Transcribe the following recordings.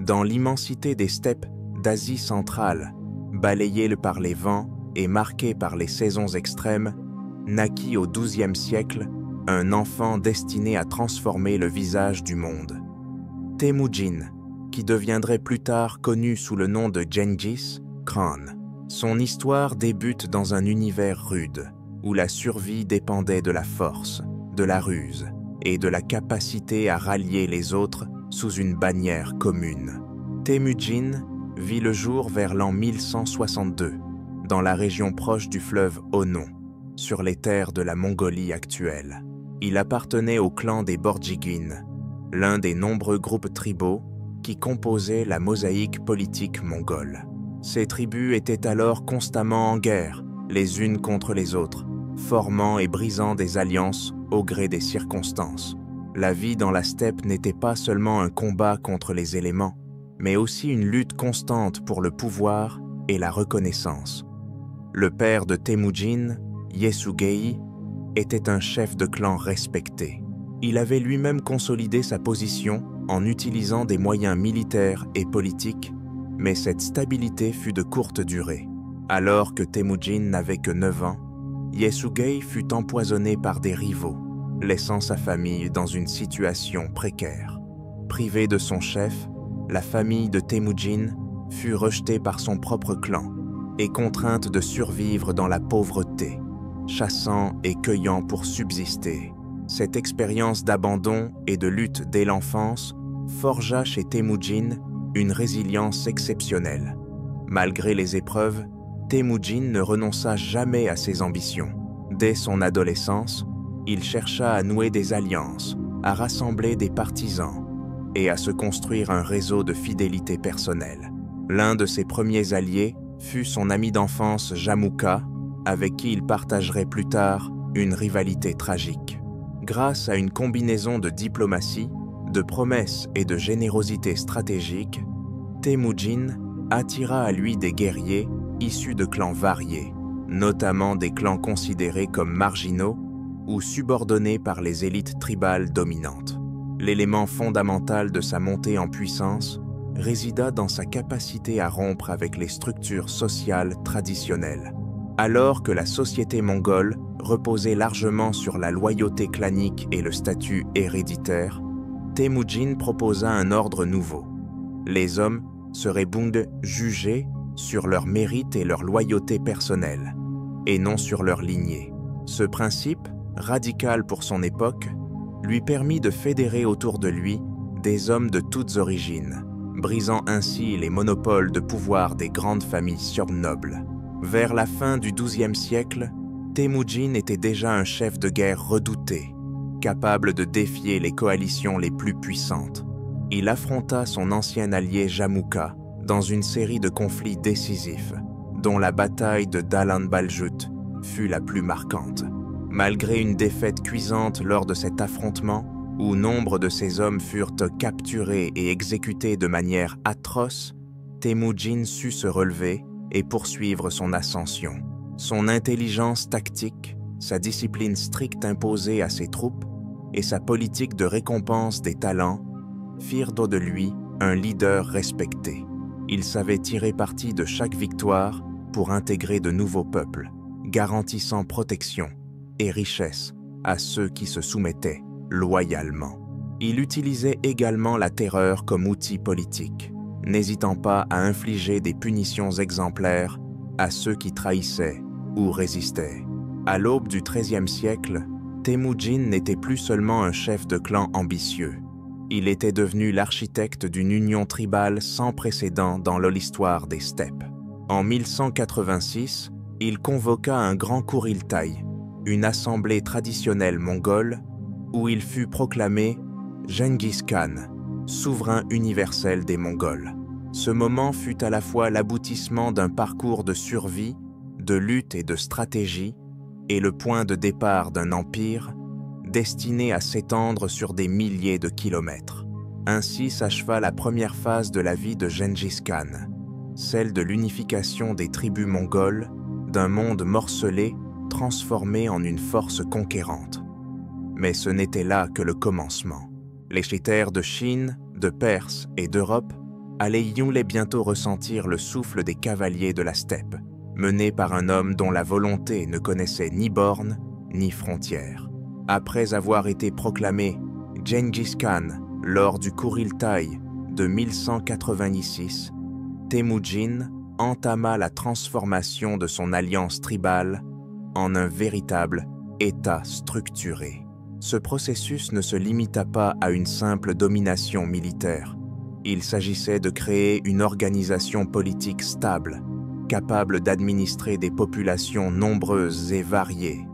Dans l'immensité des steppes d'Asie centrale, balayées par les vents et marquées par les saisons extrêmes, naquit au XIIe siècle un enfant destiné à transformer le visage du monde. Temujin, qui deviendrait plus tard connu sous le nom de Gengis Khan. Son histoire débute dans un univers rude, où la survie dépendait de la force, de la ruse et de la capacité à rallier les autres sous une bannière commune. Temujin vit le jour vers l'an 1162, dans la région proche du fleuve Onon, sur les terres de la Mongolie actuelle. Il appartenait au clan des Borjigin, l'un des nombreux groupes tribaux qui composaient la mosaïque politique mongole. Ces tribus étaient alors constamment en guerre, les unes contre les autres, formant et brisant des alliances au gré des circonstances. La vie dans la steppe n'était pas seulement un combat contre les éléments, mais aussi une lutte constante pour le pouvoir et la reconnaissance. Le père de Temujin, Yesugei, était un chef de clan respecté. Il avait lui-même consolidé sa position en utilisant des moyens militaires et politiques, mais cette stabilité fut de courte durée. Alors que Temujin n'avait que 9 ans, Yesugei fut empoisonné par des rivaux, laissant sa famille dans une situation précaire. Privée de son chef, la famille de Temujin fut rejetée par son propre clan et contrainte de survivre dans la pauvreté, chassant et cueillant pour subsister. Cette expérience d'abandon et de lutte dès l'enfance forgea chez Temujin une résilience exceptionnelle. Malgré les épreuves, Temujin ne renonça jamais à ses ambitions. Dès son adolescence, il chercha à nouer des alliances, à rassembler des partisans et à se construire un réseau de fidélité personnelle. L'un de ses premiers alliés fut son ami d'enfance Jamuka, avec qui il partagerait plus tard une rivalité tragique. Grâce à une combinaison de diplomatie, de promesses et de générosité stratégique, Temujin attira à lui des guerriers issus de clans variés, notamment des clans considérés comme marginaux ou subordonnés par les élites tribales dominantes. L'élément fondamental de sa montée en puissance résida dans sa capacité à rompre avec les structures sociales traditionnelles. Alors que la société mongole reposait largement sur la loyauté clanique et le statut héréditaire, Temujin proposa un ordre nouveau. Les hommes seraient jugés sur leur mérite et leur loyauté personnelle, et non sur leur lignée. Ce principe, radical pour son époque, lui permit de fédérer autour de lui des hommes de toutes origines, brisant ainsi les monopoles de pouvoir des grandes familles surnobles. Vers la fin du XIIe siècle, Temujin était déjà un chef de guerre redouté, capable de défier les coalitions les plus puissantes. Il affronta son ancien allié Jamuka dans une série de conflits décisifs, dont la bataille de Dalan Baljut fut la plus marquante. Malgré une défaite cuisante lors de cet affrontement, où nombre de ses hommes furent capturés et exécutés de manière atroce, Temujin sut se relever et poursuivre son ascension. Son intelligence tactique, sa discipline stricte imposée à ses troupes et sa politique de récompense des talents firent de lui un leader respecté. Il savait tirer parti de chaque victoire pour intégrer de nouveaux peuples, garantissant protection et richesse à ceux qui se soumettaient loyalement. Il utilisait également la terreur comme outil politique, n'hésitant pas à infliger des punitions exemplaires à ceux qui trahissaient ou résistaient. À l'aube du XIIIe siècle, Temujin n'était plus seulement un chef de clan ambitieux. Il était devenu l'architecte d'une union tribale sans précédent dans l'histoire des steppes. En 1186, il convoqua un grand Kuriltai, une assemblée traditionnelle mongole, où il fut proclamé Gengis Khan, souverain universel des Mongols. Ce moment fut à la fois l'aboutissement d'un parcours de survie, de lutte et de stratégie, et le point de départ d'un empire destiné à s'étendre sur des milliers de kilomètres. Ainsi s'acheva la première phase de la vie de Gengis Khan, celle de l'unification des tribus mongoles, d'un monde morcelé transformé en une force conquérante. Mais ce n'était là que le commencement. Les terres de Chine, de Perse et d'Europe allait Yongle bientôt ressentir le souffle des cavaliers de la steppe, menés par un homme dont la volonté ne connaissait ni bornes ni frontières. Après avoir été proclamé Gengis Khan lors du Kuriltai de 1186, Temujin entama la transformation de son alliance tribale en un véritable État structuré. Ce processus ne se limita pas à une simple domination militaire. Il s'agissait de créer une organisation politique stable, capable d'administrer des populations nombreuses et variées,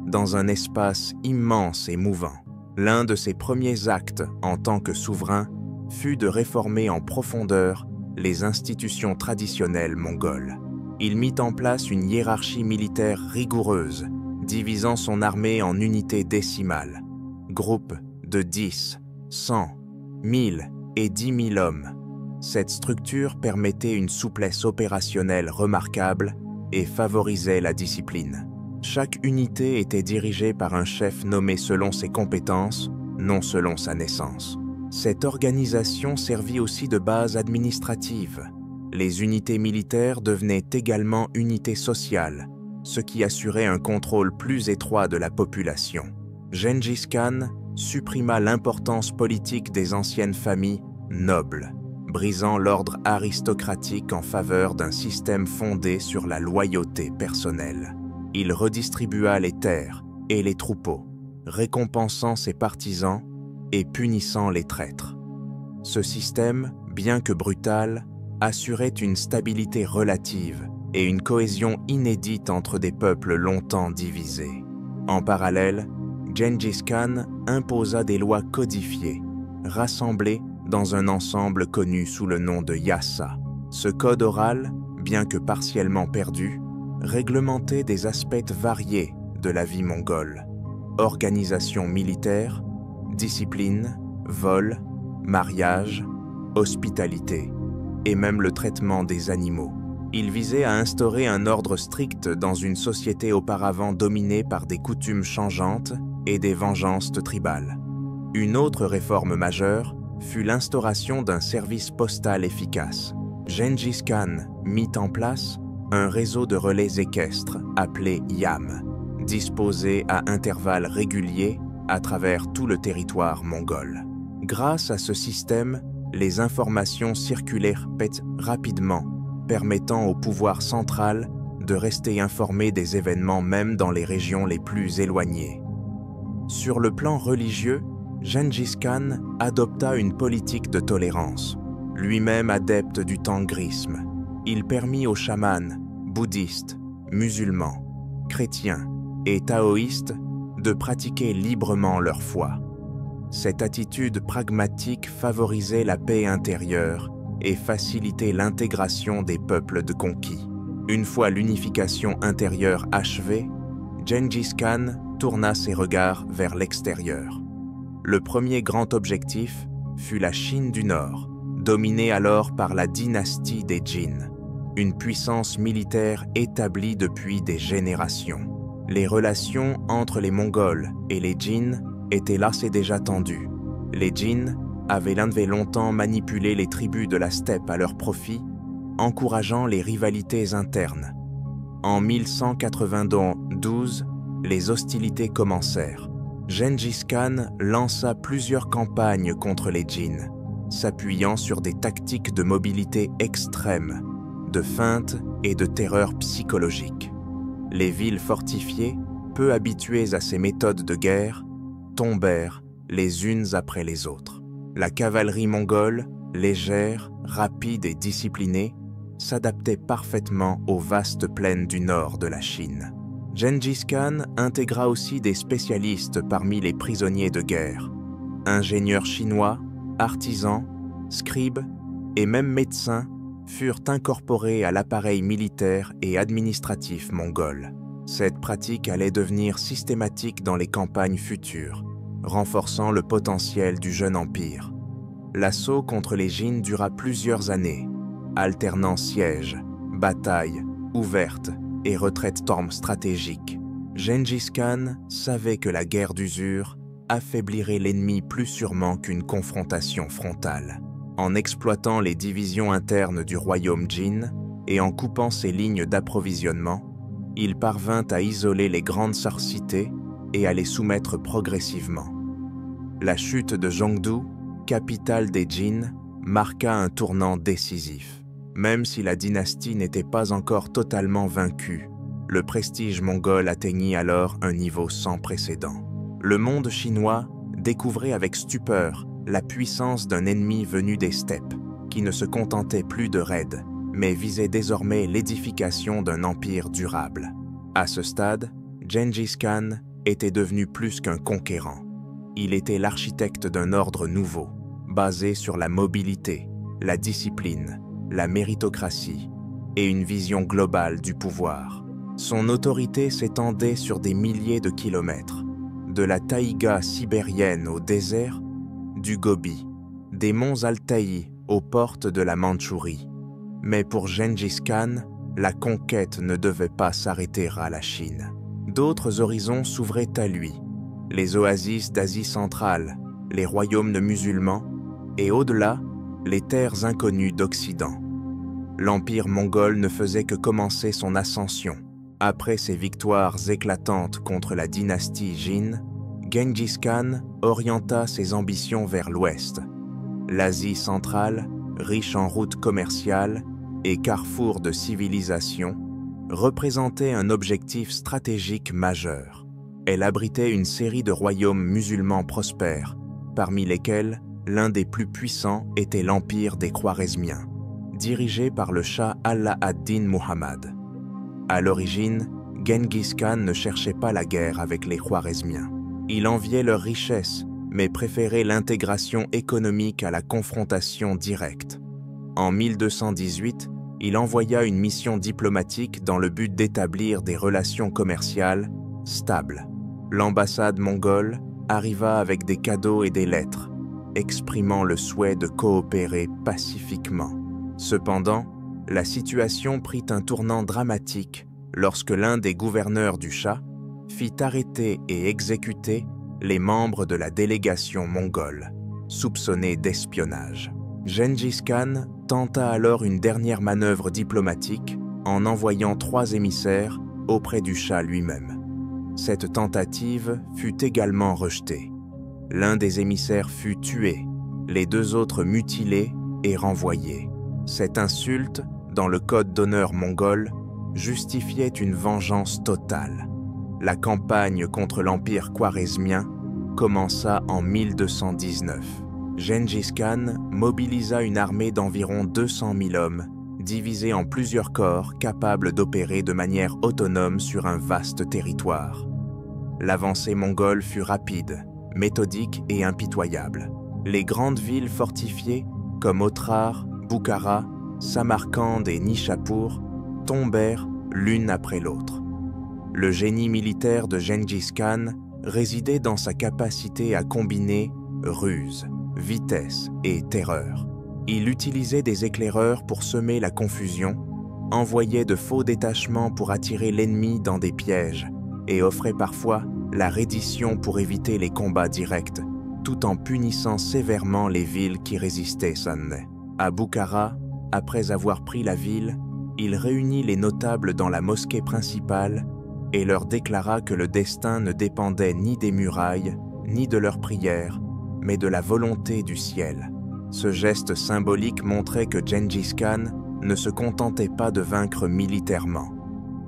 dans un espace immense et mouvant. L'un de ses premiers actes en tant que souverain fut de réformer en profondeur les institutions traditionnelles mongoles. Il mit en place une hiérarchie militaire rigoureuse, divisant son armée en unités décimales, groupes de 10, 100, 1000 et 10 000 hommes. Cette structure permettait une souplesse opérationnelle remarquable et favorisait la discipline. Chaque unité était dirigée par un chef nommé selon ses compétences, non selon sa naissance. Cette organisation servit aussi de base administrative. Les unités militaires devenaient également unités sociales, ce qui assurait un contrôle plus étroit de la population. Gengis Khan supprima l'importance politique des anciennes familles nobles, brisant l'ordre aristocratique en faveur d'un système fondé sur la loyauté personnelle. Il redistribua les terres et les troupeaux, récompensant ses partisans et punissant les traîtres. Ce système, bien que brutal, assurait une stabilité relative et une cohésion inédite entre des peuples longtemps divisés. En parallèle, Gengis Khan imposa des lois codifiées, rassemblées dans un ensemble connu sous le nom de Yasa. Ce code oral, bien que partiellement perdu, réglementait des aspects variés de la vie mongole: organisation militaire, discipline, vol, mariage, hospitalité, et même le traitement des animaux. Il visait à instaurer un ordre strict dans une société auparavant dominée par des coutumes changeantes et des vengeances tribales. Une autre réforme majeure fut l'instauration d'un service postal efficace. Gengis Khan mit en place un réseau de relais équestres appelé YAM, disposé à intervalles réguliers à travers tout le territoire mongol. Grâce à ce système, les informations circulèrent rapidement, permettant au pouvoir central de rester informé des événements même dans les régions les plus éloignées. Sur le plan religieux, Gengis Khan adopta une politique de tolérance. Lui-même adepte du tangrisme, il permit aux chamans, bouddhistes, musulmans, chrétiens et taoïstes de pratiquer librement leur foi. Cette attitude pragmatique favorisait la paix intérieure et facilitait l'intégration des peuples de conquis. Une fois l'unification intérieure achevée, Gengis Khan tourna ses regards vers l'extérieur. Le premier grand objectif fut la Chine du Nord, dominée alors par la dynastie des Jin, une puissance militaire établie depuis des générations. Les relations entre les Mongols et les Jin étaient là déjà tendues. Les Jin avaient longtemps manipulé les tribus de la steppe à leur profit, encourageant les rivalités internes. En 1192, les hostilités commencèrent. Gengis Khan lança plusieurs campagnes contre les Jin, s'appuyant sur des tactiques de mobilité extrême, de feinte et de terreur psychologique. Les villes fortifiées, peu habituées à ces méthodes de guerre, tombèrent les unes après les autres. La cavalerie mongole, légère, rapide et disciplinée, s'adaptait parfaitement aux vastes plaines du nord de la Chine. Gengis Khan intégra aussi des spécialistes parmi les prisonniers de guerre. Ingénieurs chinois, artisans, scribes et même médecins furent incorporés à l'appareil militaire et administratif mongol. Cette pratique allait devenir systématique dans les campagnes futures, renforçant le potentiel du jeune empire. L'assaut contre les Jin dura plusieurs années, alternant sièges, batailles ouvertes et retraites stratégiques. Gengis Khan savait que la guerre d'usure affaiblirait l'ennemi plus sûrement qu'une confrontation frontale. En exploitant les divisions internes du royaume Jin et en coupant ses lignes d'approvisionnement, il parvint à isoler les grandes cités et à les soumettre progressivement. La chute de Zhongdu, capitale des Jin, marqua un tournant décisif. Même si la dynastie n'était pas encore totalement vaincue, le prestige mongol atteignit alors un niveau sans précédent. Le monde chinois découvrait avec stupeur la puissance d'un ennemi venu des steppes, qui ne se contentait plus de raids, mais visait désormais l'édification d'un empire durable. À ce stade, Gengis Khan était devenu plus qu'un conquérant. Il était l'architecte d'un ordre nouveau, basé sur la mobilité, la discipline, la méritocratie et une vision globale du pouvoir. Son autorité s'étendait sur des milliers de kilomètres, de la taïga sibérienne au désert, du Gobi, des monts Altaï aux portes de la Mandchourie. Mais pour Gengis Khan, la conquête ne devait pas s'arrêter à la Chine. D'autres horizons s'ouvraient à lui, les oasis d'Asie centrale, les royaumes de musulmans, et au-delà, les terres inconnues d'Occident. L'empire mongol ne faisait que commencer son ascension. Après ses victoires éclatantes contre la dynastie Jin, Gengis Khan orienta ses ambitions vers l'ouest. L'Asie centrale, riche en routes commerciales et carrefour de civilisation, représentait un objectif stratégique majeur. Elle abritait une série de royaumes musulmans prospères, parmi lesquels l'un des plus puissants était l'empire des Khwarezmiens, dirigé par le Shah Allah ad-Din Muhammad. À l'origine, Gengis Khan ne cherchait pas la guerre avec les Khwarezmiens. Il enviait leur richesse, mais préférait l'intégration économique à la confrontation directe. En 1218, il envoya une mission diplomatique dans le but d'établir des relations commerciales stables. L'ambassade mongole arriva avec des cadeaux et des lettres, exprimant le souhait de coopérer pacifiquement. Cependant, la situation prit un tournant dramatique lorsque l'un des gouverneurs du Shah fit arrêter et exécuter les membres de la délégation mongole, soupçonnés d'espionnage. Gengis Khan tenta alors une dernière manœuvre diplomatique en envoyant 3 émissaires auprès du Shah lui-même. Cette tentative fut également rejetée. L'un des émissaires fut tué, les 2 autres mutilés et renvoyés. Cette insulte, dans le code d'honneur mongol, justifiait une vengeance totale. La campagne contre l'empire khwarezmien commença en 1219. Gengis Khan mobilisa une armée d'environ 200 000 hommes, divisés en plusieurs corps capables d'opérer de manière autonome sur un vaste territoire. L'avancée mongole fut rapide, méthodique et impitoyable. Les grandes villes fortifiées, comme Otrar, Bukhara, Samarcande et Nishapur, tombèrent l'une après l'autre. Le génie militaire de Gengis Khan résidait dans sa capacité à combiner ruse, vitesse et terreur. Il utilisait des éclaireurs pour semer la confusion, envoyait de faux détachements pour attirer l'ennemi dans des pièges et offrait parfois la reddition pour éviter les combats directs, tout en punissant sévèrement les villes qui résistaient seulement. À Bukhara, après avoir pris la ville, il réunit les notables dans la mosquée principale et leur déclara que le destin ne dépendait ni des murailles, ni de leurs prières, mais de la volonté du ciel. Ce geste symbolique montrait que Gengis Khan ne se contentait pas de vaincre militairement.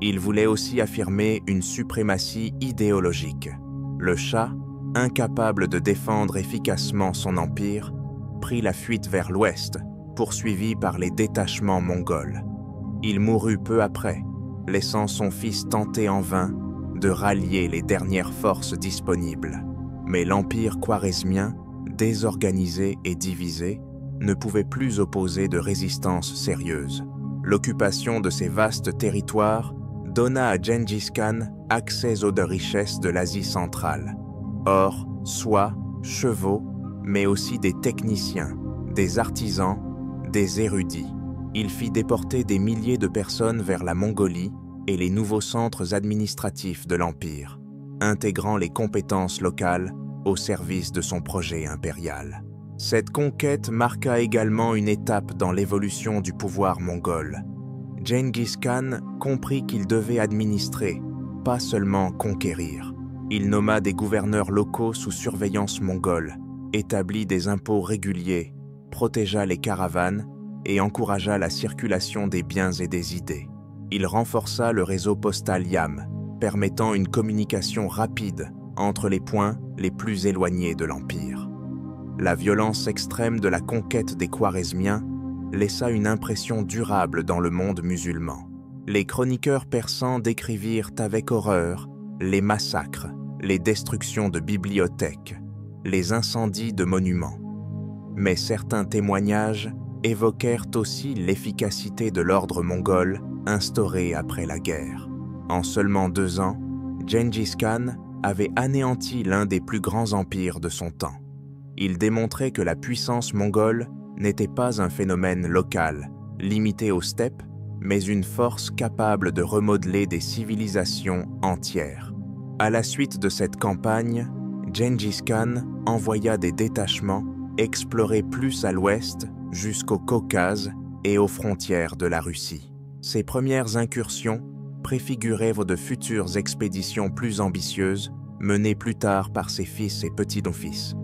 Il voulait aussi affirmer une suprématie idéologique. Le Shah, incapable de défendre efficacement son empire, prit la fuite vers l'ouest, poursuivi par les détachements mongols. Il mourut peu après, laissant son fils tenter en vain de rallier les dernières forces disponibles. Mais l'empire khwarezmien, désorganisé et divisé, ne pouvait plus opposer de résistance sérieuse. L'occupation de ces vastes territoires donna à Gengis Khan accès aux richesses de l'Asie centrale. Or, soie, chevaux, mais aussi des techniciens, des artisans, des érudits. Il fit déporter des milliers de personnes vers la Mongolie et les nouveaux centres administratifs de l'Empire, intégrant les compétences locales au service de son projet impérial. Cette conquête marqua également une étape dans l'évolution du pouvoir mongol. Gengis Khan comprit qu'il devait administrer, pas seulement conquérir. Il nomma des gouverneurs locaux sous surveillance mongole, établit des impôts réguliers, protégea les caravanes et encouragea la circulation des biens et des idées. Il renforça le réseau postal Yam, permettant une communication rapide entre les points les plus éloignés de l'Empire. La violence extrême de la conquête des Khwarezmiens laissa une impression durable dans le monde musulman. Les chroniqueurs persans décrivirent avec horreur les massacres, les destructions de bibliothèques, les incendies de monuments. Mais certains témoignages évoquèrent aussi l'efficacité de l'ordre mongol instauré après la guerre. En seulement 2 ans, Gengis Khan avait anéanti l'un des plus grands empires de son temps. Il démontrait que la puissance mongole n'était pas un phénomène local, limité aux steppes, mais une force capable de remodeler des civilisations entières. À la suite de cette campagne, Gengis Khan envoya des détachements explorer plus à l'ouest jusqu'au Caucase et aux frontières de la Russie. Ces premières incursions préfiguraient de futures expéditions plus ambitieuses menées plus tard par ses fils et petits-fils.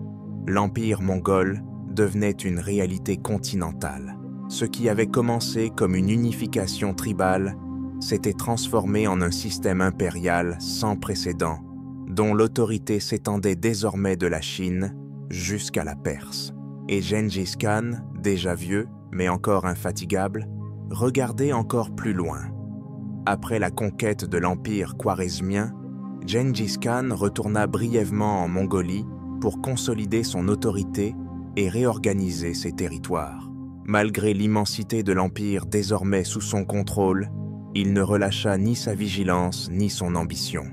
L'empire mongol devenait une réalité continentale. Ce qui avait commencé comme une unification tribale s'était transformé en un système impérial sans précédent, dont l'autorité s'étendait désormais de la Chine jusqu'à la Perse. Et Gengis Khan, déjà vieux, mais encore infatigable, regardait encore plus loin. Après la conquête de l'empire khwarezmien, Gengis Khan retourna brièvement en Mongolie pour consolider son autorité et réorganiser ses territoires. Malgré l'immensité de l'empire désormais sous son contrôle, il ne relâcha ni sa vigilance ni son ambition.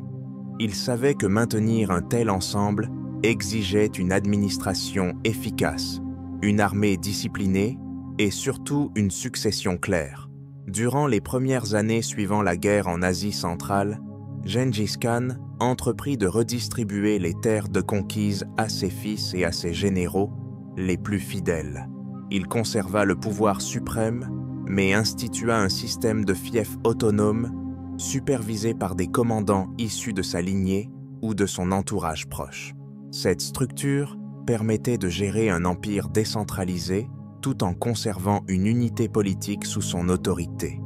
Il savait que maintenir un tel ensemble exigeait une administration efficace, une armée disciplinée et surtout une succession claire. Durant les premières années suivant la guerre en Asie centrale, Gengis Khan entreprit de redistribuer les terres de conquise à ses fils et à ses généraux, les plus fidèles. Il conserva le pouvoir suprême, mais institua un système de fiefs autonomes, supervisé par des commandants issus de sa lignée ou de son entourage proche. Cette structure permettait de gérer un empire décentralisé tout en conservant une unité politique sous son autorité.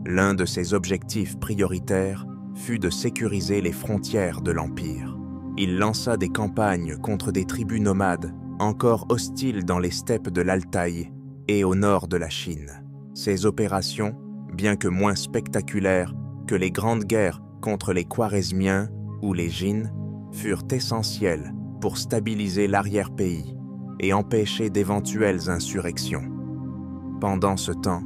L'un de ses objectifs prioritaires fut de sécuriser les frontières de l'empire. Il lança des campagnes contre des tribus nomades encore hostiles dans les steppes de l'Altaï et au nord de la Chine. Ces opérations, bien que moins spectaculaires que les grandes guerres contre les Khwarezmiens ou les Jin, furent essentielles pour stabiliser l'arrière-pays et empêcher d'éventuelles insurrections. Pendant ce temps,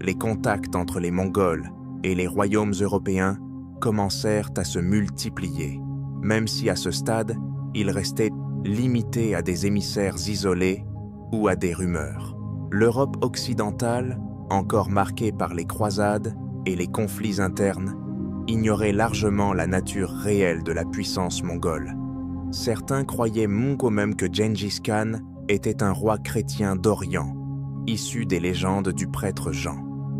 les contacts entre les Mongols et les royaumes européens commencèrent à se multiplier, même si à ce stade, ils restaient limités à des émissaires isolés ou à des rumeurs. L'Europe occidentale, encore marquée par les croisades et les conflits internes, ignorait largement la nature réelle de la puissance mongole. Certains croyaient même que Gengis Khan était un roi chrétien d'Orient, issu des légendes du prêtre Jean.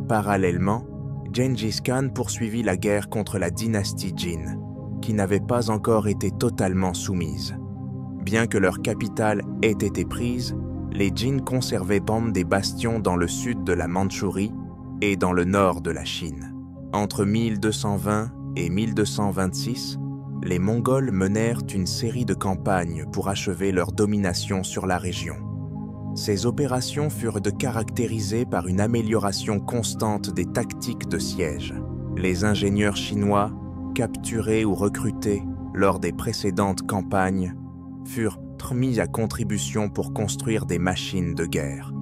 Parallèlement, Gengis Khan poursuivit la guerre contre la dynastie Jin, qui n'avait pas encore été totalement soumise. Bien que leur capitale ait été prise, les Jin conservaient des bastions dans le sud de la Mandchourie et dans le nord de la Chine. Entre 1220 et 1226, les Mongols menèrent une série de campagnes pour achever leur domination sur la région. Ces opérations furent caractérisées par une amélioration constante des tactiques de siège. Les ingénieurs chinois, capturés ou recrutés lors des précédentes campagnes, furent mis à contribution pour construire des machines de guerre,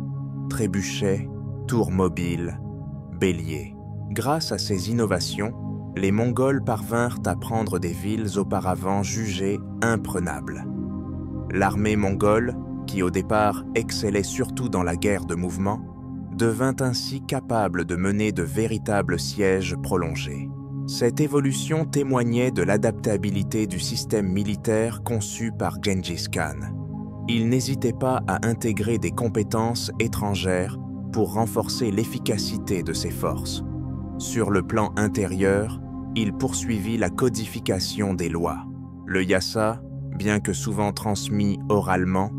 trébuchets, tours mobiles, béliers. Grâce à ces innovations, les Mongols parvinrent à prendre des villes auparavant jugées imprenables. L'armée mongole, qui au départ excellait surtout dans la guerre de mouvement, devint ainsi capable de mener de véritables sièges prolongés. Cette évolution témoignait de l'adaptabilité du système militaire conçu par Gengis Khan. il n'hésitait pas à intégrer des compétences étrangères pour renforcer l'efficacité de ses forces. Sur le plan intérieur, il poursuivit la codification des lois. Le yassa, bien que souvent transmis oralement,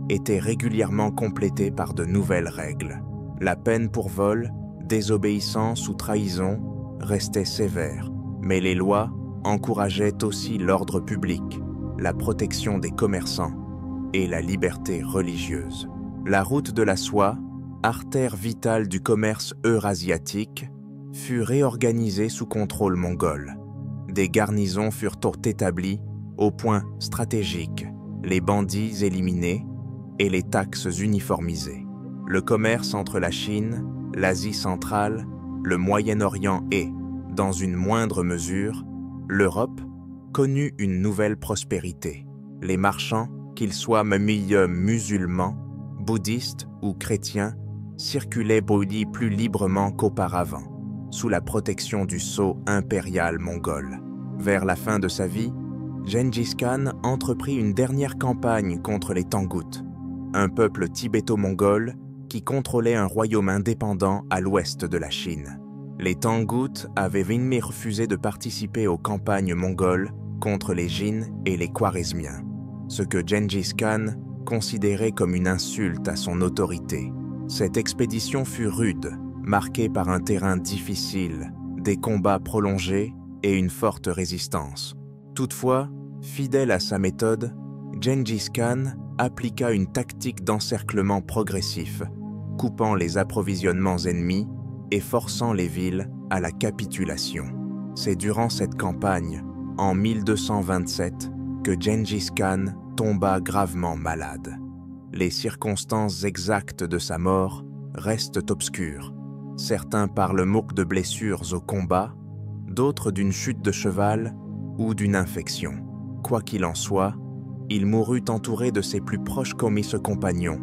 était régulièrement complété par de nouvelles règles. La peine pour vol, désobéissance ou trahison restait sévère, mais les lois encourageaient aussi l'ordre public, la protection des commerçants et la liberté religieuse. La route de la soie, artère vitale du commerce eurasiatique, fut réorganisée sous contrôle mongol. Des garnisons furent établies au point stratégique, les bandits éliminés et les taxes uniformisées. Le commerce entre la Chine, l'Asie centrale, le Moyen-Orient et, dans une moindre mesure, l'Europe connut une nouvelle prospérité. Les marchands, qu'ils soient musulmans, bouddhistes ou chrétiens, circulaient plus librement qu'auparavant, sous la protection du sceau impérial mongol. Vers la fin de sa vie, Gengis Khan entreprit une dernière campagne contre les Tangoutes, un peuple tibéto-mongol qui contrôlait un royaume indépendant à l'ouest de la Chine. Les Tangoutes avaient refusé de participer aux campagnes mongoles contre les Jin et les Khwarezmiens, ce que Gengis Khan considérait comme une insulte à son autorité. Cette expédition fut rude, marquée par un terrain difficile, des combats prolongés et une forte résistance. Toutefois, fidèle à sa méthode, Gengis Khan appliqua une tactique d'encerclement progressif, coupant les approvisionnements ennemis et forçant les villes à la capitulation. C'est durant cette campagne, en 1227, que Gengis Khan tomba gravement malade. Les circonstances exactes de sa mort restent obscures. Certains parlent de blessures au combat, d'autres d'une chute de cheval ou d'une infection. Quoi qu'il en soit, il mourut entouré de ses plus proches compagnons,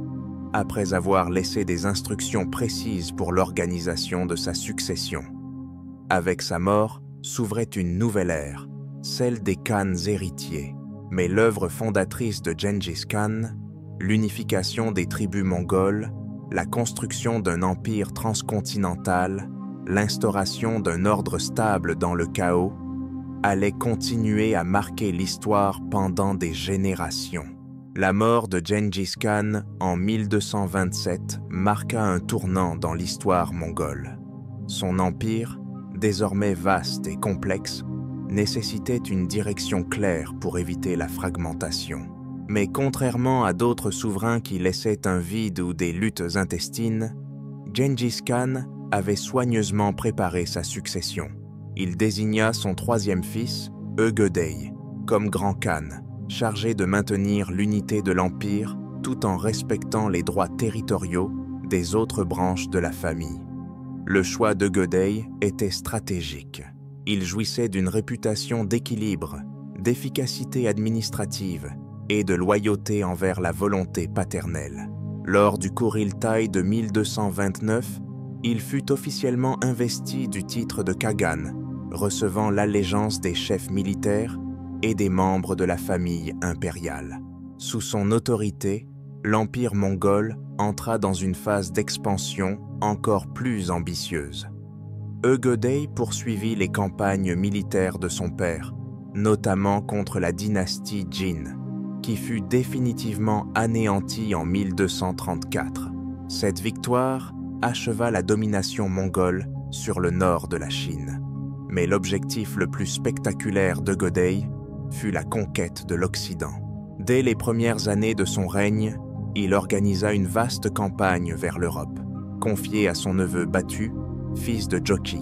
après avoir laissé des instructions précises pour l'organisation de sa succession. Avec sa mort s'ouvrait une nouvelle ère, celle des Khans héritiers. Mais l'œuvre fondatrice de Gengis Khan, l'unification des tribus mongoles, la construction d'un empire transcontinental, l'instauration d'un ordre stable dans le chaos, allait continuer à marquer l'histoire pendant des générations. La mort de Gengis Khan en 1227 marqua un tournant dans l'histoire mongole. Son empire, désormais vaste et complexe, nécessitait une direction claire pour éviter la fragmentation. Mais contrairement à d'autres souverains qui laissaient un vide ou des luttes intestines, Gengis Khan avait soigneusement préparé sa succession. Il désigna son troisième fils, Ögedei, comme grand Khan, chargé de maintenir l'unité de l'empire tout en respectant les droits territoriaux des autres branches de la famille. Le choix d'Ögedei était stratégique. Il jouissait d'une réputation d'équilibre, d'efficacité administrative et de loyauté envers la volonté paternelle. Lors du Kuriltai de 1229, il fut officiellement investi du titre de Khagan, recevant l'allégeance des chefs militaires et des membres de la famille impériale. Sous son autorité, l'empire mongol entra dans une phase d'expansion encore plus ambitieuse. Ögedei poursuivit les campagnes militaires de son père, notamment contre la dynastie Jin, qui fut définitivement anéantie en 1234. Cette victoire acheva la domination mongole sur le nord de la Chine. Mais l'objectif le plus spectaculaire d'Ögedei fut la conquête de l'Occident. Dès les premières années de son règne, il organisa une vaste campagne vers l'Europe, confiée à son neveu Batu, fils de Jochi.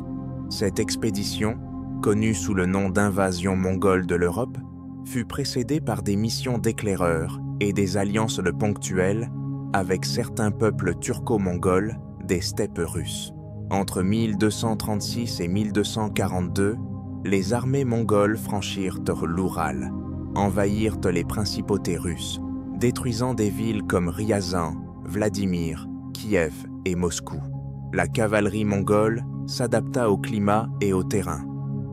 Cette expédition, connue sous le nom d'invasion mongole de l'Europe, fut précédée par des missions d'éclaireurs et des alliances ponctuelles avec certains peuples turco-mongols des steppes russes. Entre 1236 et 1242, les armées mongoles franchirent l'Oural, envahirent les principautés russes, détruisant des villes comme Ryazan, Vladimir, Kiev et Moscou. La cavalerie mongole s'adapta au climat et au terrain,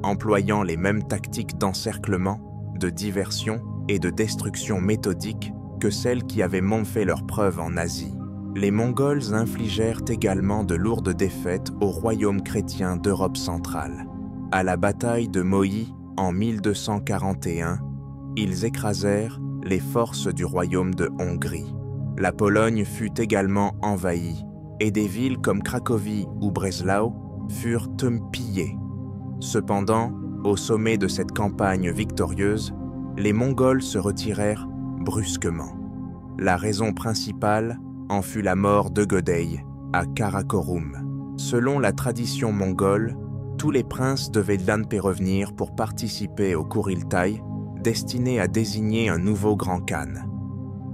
employant les mêmes tactiques d'encerclement, de diversion et de destruction méthodique que celles qui avaient moins fait leurs preuves en Asie. Les Mongols infligèrent également de lourdes défaites aux royaumes chrétiens d'Europe centrale. À la bataille de Mohi en 1241, ils écrasèrent les forces du royaume de Hongrie. La Pologne fut également envahie et des villes comme Cracovie ou Breslau furent pillées. Cependant, au sommet de cette campagne victorieuse, les Mongols se retirèrent brusquement. La raison principale en fut la mort de Gödei à Karakorum. Selon la tradition mongole, tous les princes devaient d'Anpé revenir pour participer au Kuriltai, destiné à désigner un nouveau grand khan.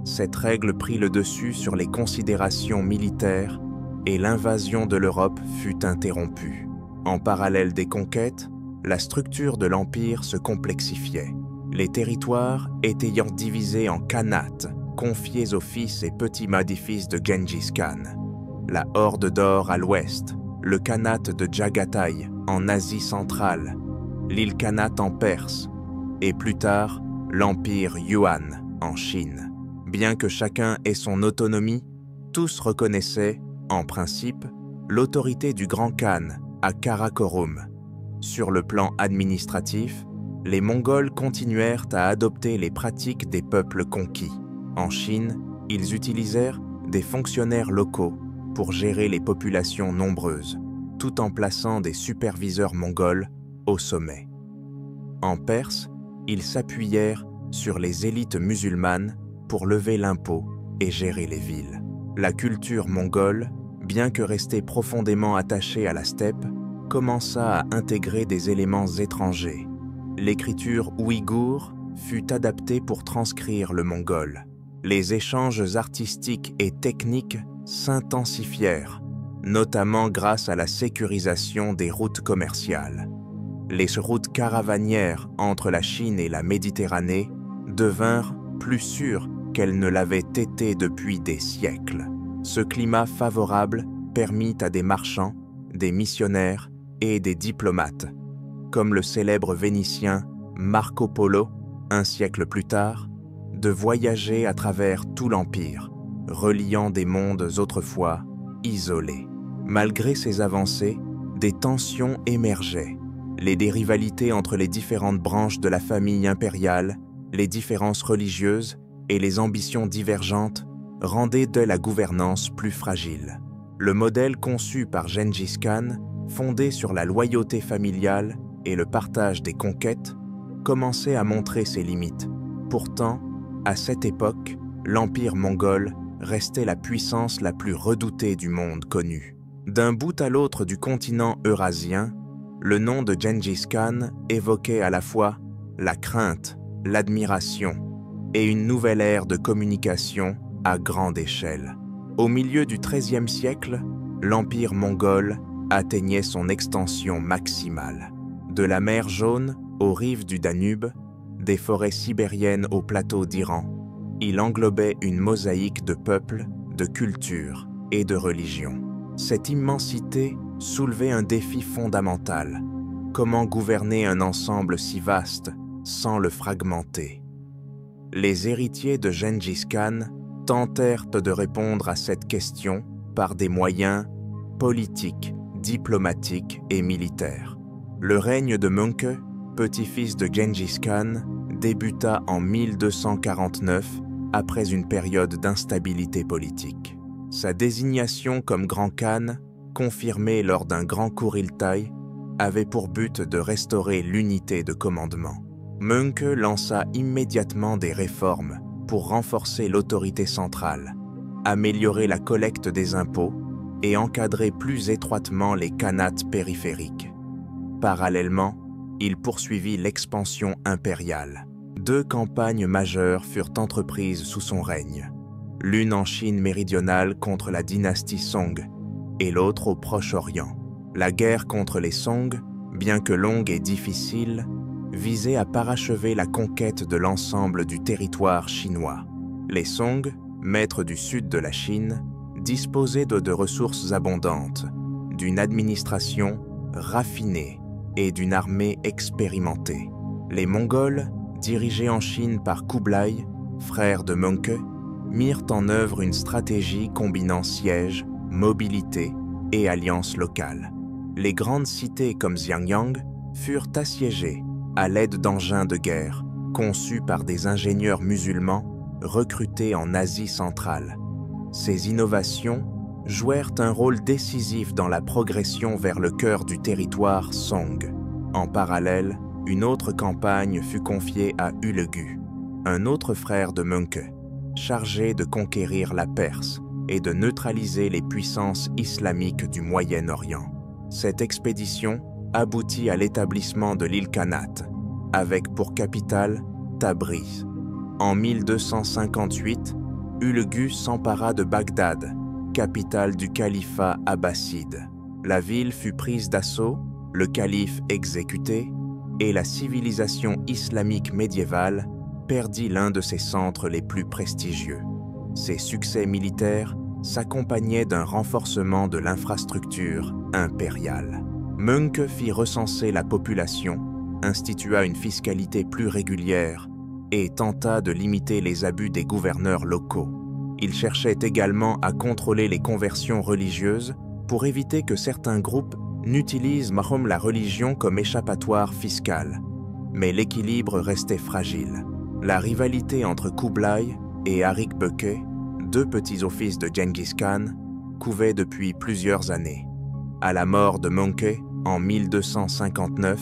Cette règle prit le dessus sur les considérations militaires et l'invasion de l'Europe fut interrompue. En parallèle des conquêtes, la structure de l'Empire se complexifiait. Les territoires étaient divisés en khanates, confiés aux fils et petits-fils de Gengis Khan. La Horde d'Or à l'ouest, le khanat de Jagatai en Asie centrale, l'Ilkhanat en Perse, et plus tard, l'Empire Yuan en Chine. Bien que chacun ait son autonomie, tous reconnaissaient, en principe, l'autorité du Grand Khan à Karakorum. Sur le plan administratif, les Mongols continuèrent à adopter les pratiques des peuples conquis. En Chine, ils utilisèrent des fonctionnaires locaux pour gérer les populations nombreuses, tout en plaçant des superviseurs mongols au sommet. En Perse, ils s'appuyèrent sur les élites musulmanes pour lever l'impôt et gérer les villes. La culture mongole, bien que restée profondément attachée à la steppe, commença à intégrer des éléments étrangers. L'écriture ouïghour fut adaptée pour transcrire le mongol. Les échanges artistiques et techniques s'intensifièrent, notamment grâce à la sécurisation des routes commerciales. Les routes caravanières entre la Chine et la Méditerranée devinrent plus sûres qu'elles ne l'avaient été depuis des siècles. Ce climat favorable permit à des marchands, des missionnaires et des diplomates, comme le célèbre Vénitien Marco Polo, un siècle plus tard, de voyager à travers tout l'Empire, reliant des mondes autrefois isolés. Malgré ces avancées, des tensions émergeaient. Les rivalités entre les différentes branches de la famille impériale, les différences religieuses et les ambitions divergentes rendaient de la gouvernance plus fragile. Le modèle conçu par Gengis Khan, fondé sur la loyauté familiale et le partage des conquêtes, commençait à montrer ses limites. Pourtant, à cette époque, l'Empire mongol restait la puissance la plus redoutée du monde connu. D'un bout à l'autre du continent eurasien, le nom de Gengis Khan évoquait à la fois la crainte, l'admiration et une nouvelle ère de communication à grande échelle. Au milieu du XIIIe siècle, l'Empire mongol atteignait son extension maximale. De la mer Jaune aux rives du Danube, des forêts sibériennes au plateau d'Iran, il englobait une mosaïque de peuples, de cultures et de religions. Cette immensité soulevait un défi fondamental. Comment gouverner un ensemble si vaste sans le fragmenter? Les héritiers de Gengis Khan tentèrent de répondre à cette question par des moyens politiques, diplomatiques et militaires. Le règne de Mönke, petit-fils de Gengis Khan, débuta en 1249 après une période d'instabilité politique. Sa désignation comme grand khan, confirmée lors d'un grand Kuriltai, avait pour but de restaurer l'unité de commandement. Mönke lança immédiatement des réformes pour renforcer l'autorité centrale, améliorer la collecte des impôts et encadrer plus étroitement les khanates périphériques. Parallèlement, il poursuivit l'expansion impériale. 2 campagnes majeures furent entreprises sous son règne, l'une en Chine méridionale contre la dynastie Song et l'autre au Proche-Orient. La guerre contre les Song, bien que longue et difficile, visait à parachever la conquête de l'ensemble du territoire chinois. Les Song, maîtres du sud de la Chine, disposaient de ressources abondantes, d'une administration raffinée et d'une armée expérimentée. Les Mongols, dirigés en Chine par Kublai, frère de Mönke, mirent en œuvre une stratégie combinant siège, mobilité et alliances locales. Les grandes cités comme Xiangyang furent assiégées à l'aide d'engins de guerre conçus par des ingénieurs musulmans recrutés en Asie centrale. Ces innovations jouèrent un rôle décisif dans la progression vers le cœur du territoire Song. En parallèle, une autre campagne fut confiée à Ulegu, un autre frère de Mengke, chargé de conquérir la Perse et de neutraliser les puissances islamiques du Moyen-Orient. Cette expédition aboutit à l'établissement de l'Ilkhanat, avec pour capitale Tabriz. En 1258, Ulegu s'empara de Bagdad, capitale du califat abbasside. La ville fut prise d'assaut, le calife exécuté, et la civilisation islamique médiévale perdit l'un de ses centres les plus prestigieux. Ses succès militaires s'accompagnaient d'un renforcement de l'infrastructure impériale. Mengke fit recenser la population, institua une fiscalité plus régulière et tenta de limiter les abus des gouverneurs locaux. Il cherchait également à contrôler les conversions religieuses pour éviter que certains groupes n'utilisent la religion comme échappatoire fiscal. Mais l'équilibre restait fragile. La rivalité entre Kublai et Arik Böke, deux petits-offices de Genghis Khan, couvait depuis plusieurs années. À la mort de Mengke, en 1259,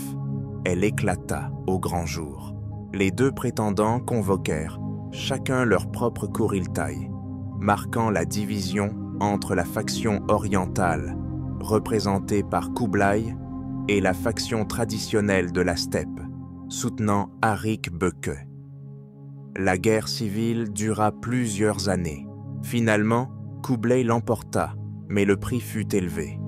elle éclata au grand jour. Les deux prétendants convoquèrent chacun leur propre Kuriltai, marquant la division entre la faction orientale, représentée par Kublai, et la faction traditionnelle de la steppe, soutenant Arik Böke. La guerre civile dura plusieurs années. Finalement, Kublai l'emporta, mais le prix fut élevé.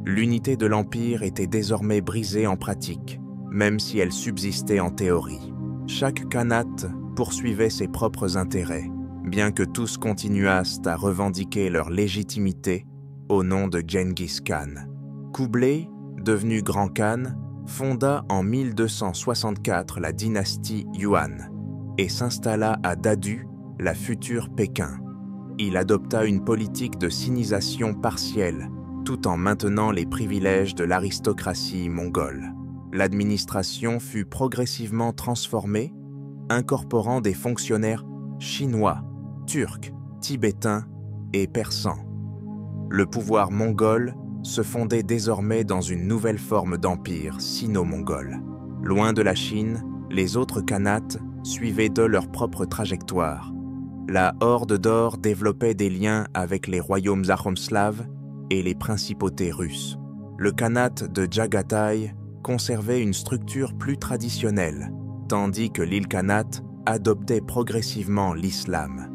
L'unité de l'Empire était désormais brisée en pratique, même si elle subsistait en théorie. Chaque khanat poursuivait ses propres intérêts, bien que tous continuassent à revendiquer leur légitimité au nom de Genghis Khan. Kublai, devenu Grand Khan, fonda en 1264 la dynastie Yuan et s'installa à Dadu, la future Pékin. Il adopta une politique de sinisation partielle, tout en maintenant les privilèges de l'aristocratie mongole. L'administration fut progressivement transformée, incorporant des fonctionnaires chinois, turcs, tibétains et persans. Le pouvoir mongol se fondait désormais dans une nouvelle forme d'empire sino-mongol. Loin de la Chine, les autres khanats suivaient de leur propre trajectoire. La Horde d'Or développait des liens avec les royaumes aromslaves et les principautés russes. Le khanat de Jagatai conservait une structure plus traditionnelle, tandis que l'Ilkhanat adoptait progressivement l'islam.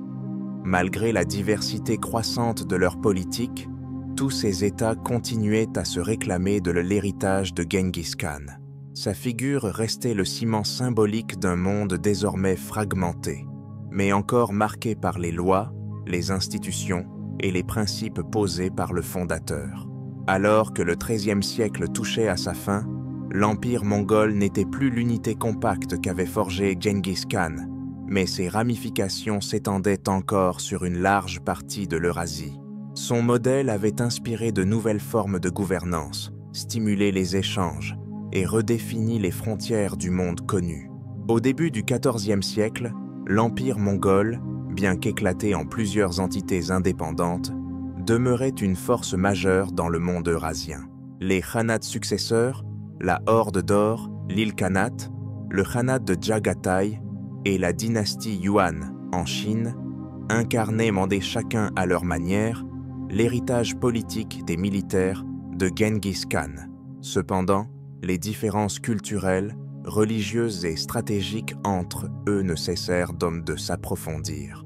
Malgré la diversité croissante de leur politique, tous ces États continuaient à se réclamer de l'héritage de Genghis Khan. Sa figure restait le ciment symbolique d'un monde désormais fragmenté, mais encore marqué par les lois, les institutions et les principes posés par le fondateur. Alors que le XIIIe siècle touchait à sa fin, l'empire mongol n'était plus l'unité compacte qu'avait forgée Genghis Khan, mais ses ramifications s'étendaient encore sur une large partie de l'Eurasie. Son modèle avait inspiré de nouvelles formes de gouvernance, stimulé les échanges et redéfini les frontières du monde connu. Au début du XIVe siècle, l'empire mongol, bien qu'éclaté en plusieurs entités indépendantes, demeurait une force majeure dans le monde eurasien. Les khanats successeurs, la Horde d'Or, l'Ilkhanat, le khanat de Jagatai et la dynastie Yuan en Chine, incarnaient chacun à leur manière l'héritage politique des militaires de Genghis Khan. Cependant, les différences culturelles, religieuses et stratégiques entre eux ne cessèrent de s'approfondir.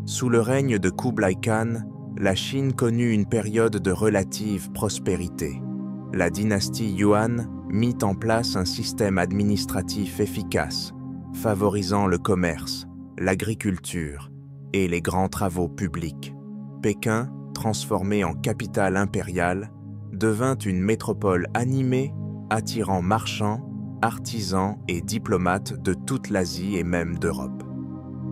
Sous le règne de Kublai Khan, la Chine connut une période de relative prospérité. La dynastie Yuan mit en place un système administratif efficace, favorisant le commerce, l'agriculture et les grands travaux publics. Pékin, transformée en capitale impériale, devint une métropole animée, attirant marchands, artisans et diplomates de toute l'Asie et même d'Europe.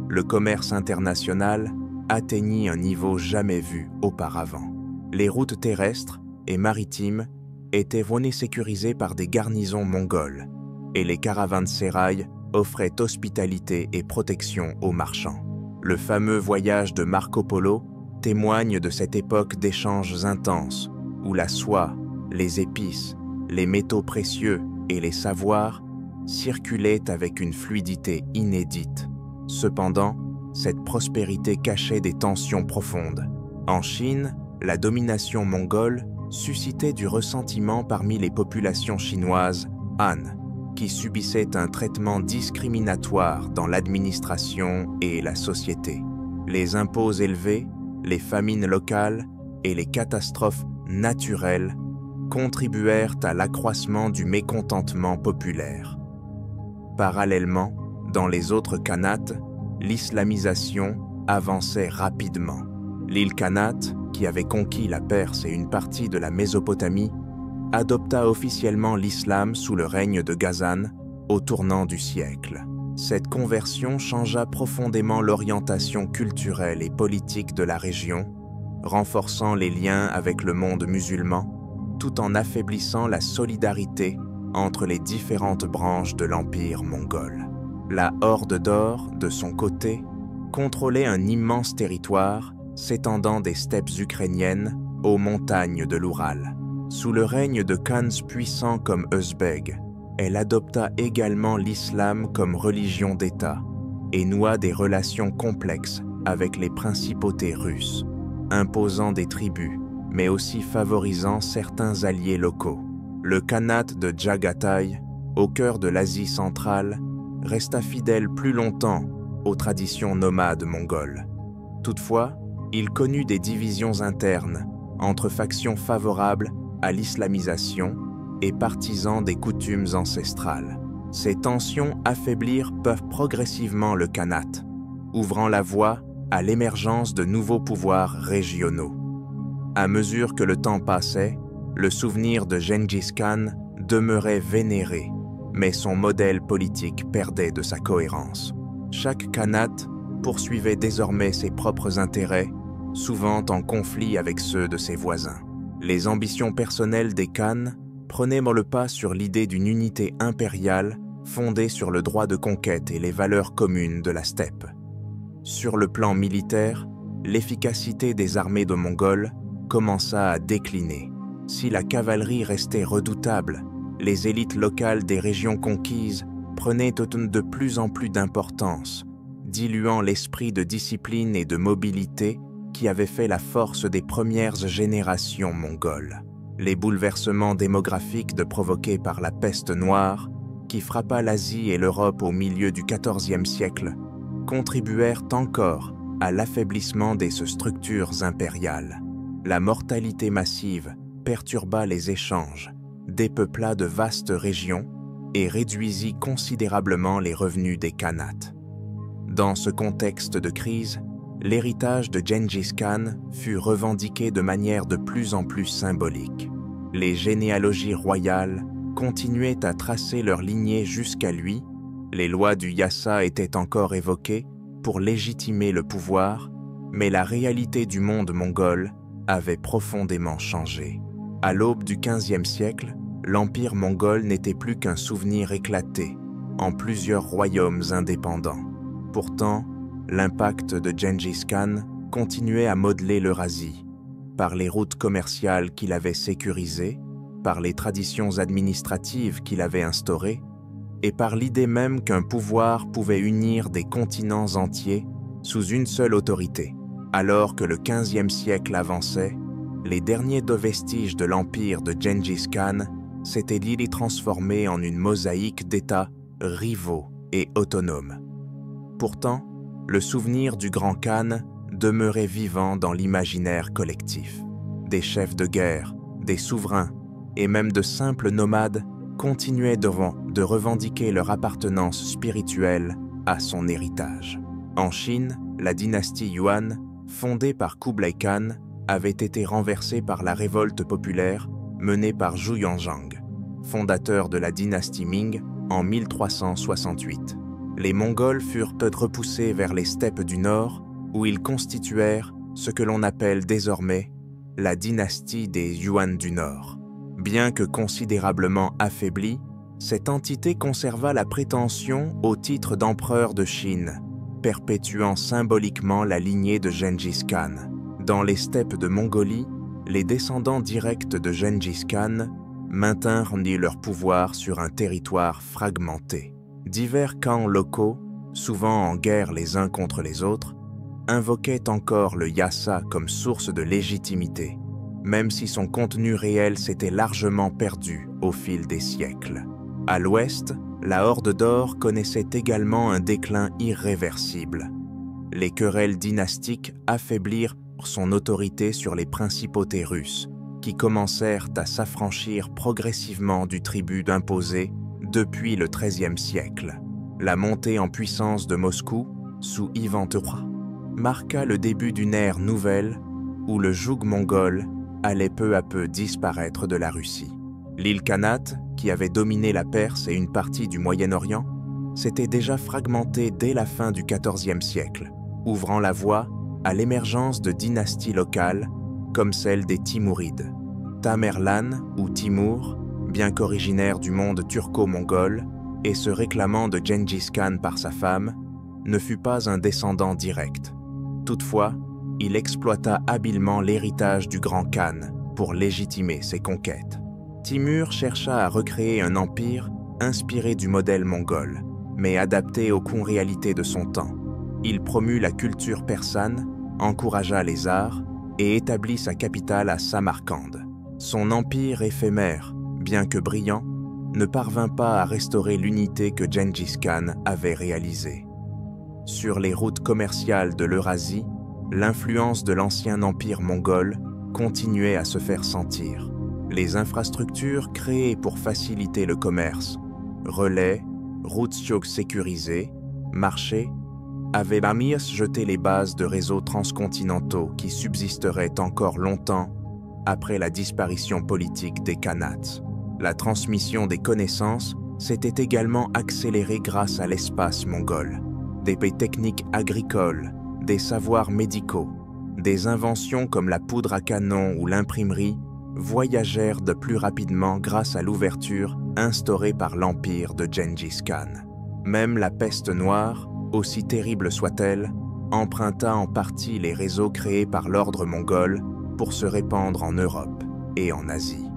Le commerce international atteignit un niveau jamais vu auparavant. Les routes terrestres et maritimes étaient sécurisées par des garnisons mongoles, et les caravansérails offraient hospitalité et protection aux marchands. Le fameux voyage de Marco Polo témoigne de cette époque d'échanges intenses, où la soie, les épices, les métaux précieux et les savoirs circulaient avec une fluidité inédite. Cependant, cette prospérité cachait des tensions profondes. En Chine, la domination mongole suscitait du ressentiment parmi les populations chinoises Han, qui subissaient un traitement discriminatoire dans l'administration et la société. Les impôts élevés, les famines locales et les catastrophes naturelles contribuèrent à l'accroissement du mécontentement populaire. Parallèlement, dans les autres khanates, l'islamisation avançait rapidement. L'île Khanat, qui avait conquis la Perse et une partie de la Mésopotamie, adopta officiellement l'islam sous le règne de Ghazan au tournant du siècle. Cette conversion changea profondément l'orientation culturelle et politique de la région, renforçant les liens avec le monde musulman, tout en affaiblissant la solidarité entre les différentes branches de l'empire mongol. La Horde d'Or, de son côté, contrôlait un immense territoire s'étendant des steppes ukrainiennes aux montagnes de l'Oural. Sous le règne de khans puissants comme Özbeg, elle adopta également l'islam comme religion d'État et noua des relations complexes avec les principautés russes, imposant des tribus, mais aussi favorisant certains alliés locaux. Le khanat de Jagatai, au cœur de l'Asie centrale, resta fidèle plus longtemps aux traditions nomades mongoles. Toutefois, il connut des divisions internes entre factions favorables à l'islamisation et partisans des coutumes ancestrales. Ces tensions affaiblirent progressivement le khanat, ouvrant la voie à l'émergence de nouveaux pouvoirs régionaux. À mesure que le temps passait, le souvenir de Gengis Khan demeurait vénéré, mais son modèle politique perdait de sa cohérence. Chaque khanat poursuivait désormais ses propres intérêts, souvent en conflit avec ceux de ses voisins. Les ambitions personnelles des khans prenaient le pas sur l'idée d'une unité impériale fondée sur le droit de conquête et les valeurs communes de la steppe. Sur le plan militaire, l'efficacité des armées de Mongols commença à décliner. Si la cavalerie restait redoutable, les élites locales des régions conquises prenaient de plus en plus d'importance, diluant l'esprit de discipline et de mobilité qui avait fait la force des premières générations mongoles. Les bouleversements démographiques provoqués par la peste noire, qui frappa l'Asie et l'Europe au milieu du XIVe siècle, contribuèrent encore à l'affaiblissement des structures impériales. La mortalité massive perturba les échanges, dépeupla de vastes régions et réduisit considérablement les revenus des khanats. Dans ce contexte de crise, l'héritage de Gengis Khan fut revendiqué de manière de plus en plus symbolique. Les généalogies royales continuaient à tracer leur lignée jusqu'à lui, les lois du Yassa étaient encore évoquées pour légitimer le pouvoir, mais la réalité du monde mongol avait profondément changé. À l'aube du XVe siècle, l'empire mongol n'était plus qu'un souvenir éclaté en plusieurs royaumes indépendants. Pourtant, l'impact de Gengis Khan continuait à modeler l'Eurasie, par les routes commerciales qu'il avait sécurisées, par les traditions administratives qu'il avait instaurées, et par l'idée même qu'un pouvoir pouvait unir des continents entiers sous une seule autorité. Alors que le XVe siècle avançait, les derniers vestiges de l'empire de Gengis Khan s'étaient transformés en une mosaïque d'États rivaux et autonomes. Pourtant, le souvenir du grand Khan demeurait vivant dans l'imaginaire collectif. Des chefs de guerre, des souverains et même de simples nomades continuaient de revendiquer leur appartenance spirituelle à son héritage. En Chine, la dynastie Yuan, fondée par Kublai Khan, avait été renversée par la révolte populaire menée par Zhu Yongzhang, fondateur de la dynastie Ming en 1368. Les Mongols furent repoussés vers les steppes du nord où ils constituèrent ce que l'on appelle désormais la dynastie des Yuan du Nord. Bien que considérablement affaiblie, cette entité conserva la prétention au titre d'empereur de Chine, perpétuant symboliquement la lignée de Gengis Khan. Dans les steppes de Mongolie, les descendants directs de Gengis Khan maintinrent leur pouvoir sur un territoire fragmenté. Divers clans locaux, souvent en guerre les uns contre les autres, invoquaient encore le Yassa comme source de légitimité, même si son contenu réel s'était largement perdu au fil des siècles. À l'ouest, la Horde d'Or connaissait également un déclin irréversible. Les querelles dynastiques affaiblirent son autorité sur les principautés russes, qui commencèrent à s'affranchir progressivement du tribut imposé depuis le XIIIe siècle. La montée en puissance de Moscou, sous Ivan III, marqua le début d'une ère nouvelle où le joug mongol allait peu à peu disparaître de la Russie. L'Ilkhanate, qui avait dominé la Perse et une partie du Moyen-Orient, s'était déjà fragmenté dès la fin du XIVe siècle, ouvrant la voie à l'émergence de dynasties locales comme celle des Timourides. Tamerlan ou Timur, bien qu'originaire du monde turco-mongol et se réclamant de Gengis Khan par sa femme, ne fut pas un descendant direct. Toutefois, il exploita habilement l'héritage du grand Khan pour légitimer ses conquêtes. Timur chercha à recréer un empire inspiré du modèle mongol, mais adapté aux réalités de son temps. Il promut la culture persane, encouragea les arts et établit sa capitale à Samarcande. Son empire éphémère, bien que brillant, ne parvint pas à restaurer l'unité que Gengis Khan avait réalisée. Sur les routes commerciales de l'Eurasie, l'influence de l'ancien empire mongol continuait à se faire sentir. Les infrastructures créées pour faciliter le commerce, relais, routes sécurisées, marchés, avaient jeté les bases de réseaux transcontinentaux qui subsisteraient encore longtemps après la disparition politique des khanates. La transmission des connaissances s'était également accélérée grâce à l'espace mongol. Des techniques agricoles, des savoirs médicaux, des inventions comme la poudre à canon ou l'imprimerie voyagèrent de plus rapidement grâce à l'ouverture instaurée par l'empire de Gengis Khan. Même la peste noire, aussi terrible soit-elle, emprunta en partie les réseaux créés par l'ordre mongol pour se répandre en Europe et en Asie.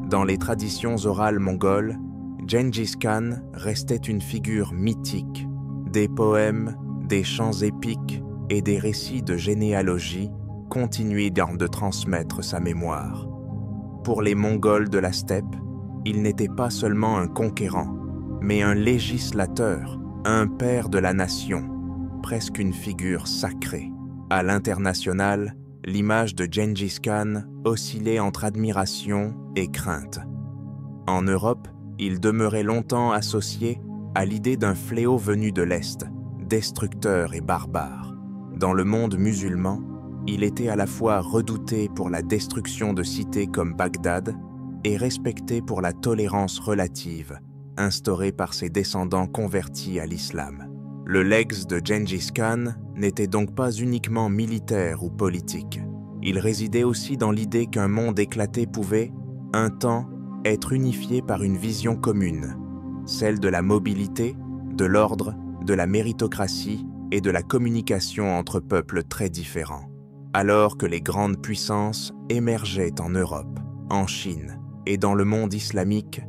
Dans les traditions orales mongoles, Gengis Khan restait une figure mythique. Des poèmes, des chants épiques et des récits de généalogie continuaient de transmettre sa mémoire. Pour les Mongols de la steppe, il n'était pas seulement un conquérant, mais un législateur, un père de la nation, presque une figure sacrée. À l'international, l'image de Gengis Khan oscillait entre admiration et crainte. En Europe, il demeurait longtemps associé à l'idée d'un fléau venu de l'Est, destructeur et barbare. Dans le monde musulman, il était à la fois redouté pour la destruction de cités comme Bagdad et respecté pour la tolérance relative instaurée par ses descendants convertis à l'islam. Le legs de Gengis Khan n'était donc pas uniquement militaire ou politique. Il résidait aussi dans l'idée qu'un monde éclaté pouvait, un temps, être unifié par une vision commune, celle de la mobilité, de l'ordre, de la méritocratie et de la communication entre peuples très différents. Alors que les grandes puissances émergeaient en Europe, en Chine et dans le monde islamique,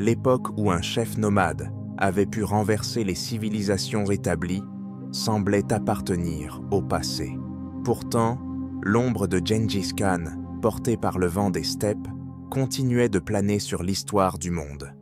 l'époque où un chef nomade avait pu renverser les civilisations établies semblait appartenir au passé. Pourtant, l'ombre de Gengis Khan, portée par le vent des steppes, continuait de planer sur l'histoire du monde.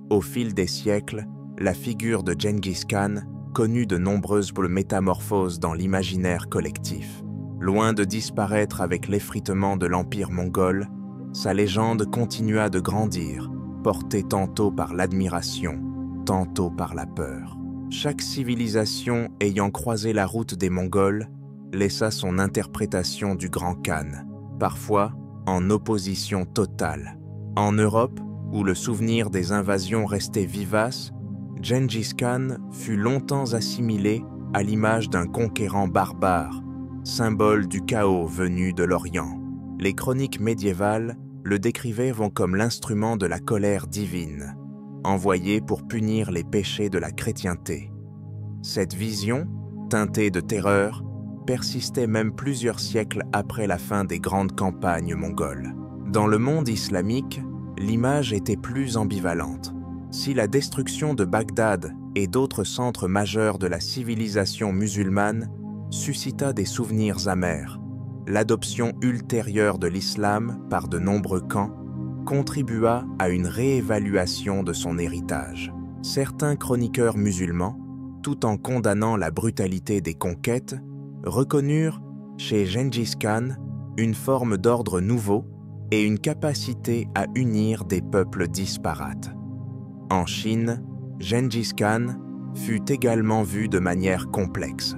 Au fil des siècles, la figure de Gengis Khan connut de nombreuses métamorphoses dans l'imaginaire collectif. Loin de disparaître avec l'effritement de l'empire mongol, sa légende continua de grandir, portée tantôt par l'admiration, tantôt par la peur. Chaque civilisation ayant croisé la route des Mongols laissa son interprétation du grand Khan, parfois en opposition totale. En Europe, où le souvenir des invasions restait vivace, Gengis Khan fut longtemps assimilé à l'image d'un conquérant barbare, symbole du chaos venu de l'Orient. Les chroniques médiévales le décrivaient comme l'instrument de la colère divine, envoyé pour punir les péchés de la chrétienté. Cette vision, teintée de terreur, persistait même plusieurs siècles après la fin des grandes campagnes mongoles. Dans le monde islamique, l'image était plus ambivalente. Si la destruction de Bagdad et d'autres centres majeurs de la civilisation musulmane suscita des souvenirs amers, l'adoption ultérieure de l'islam par de nombreux camps contribua à une réévaluation de son héritage. Certains chroniqueurs musulmans, tout en condamnant la brutalité des conquêtes, reconnurent chez Gengis Khan une forme d'ordre nouveau et une capacité à unir des peuples disparates. En Chine, Gengis Khan fut également vu de manière complexe.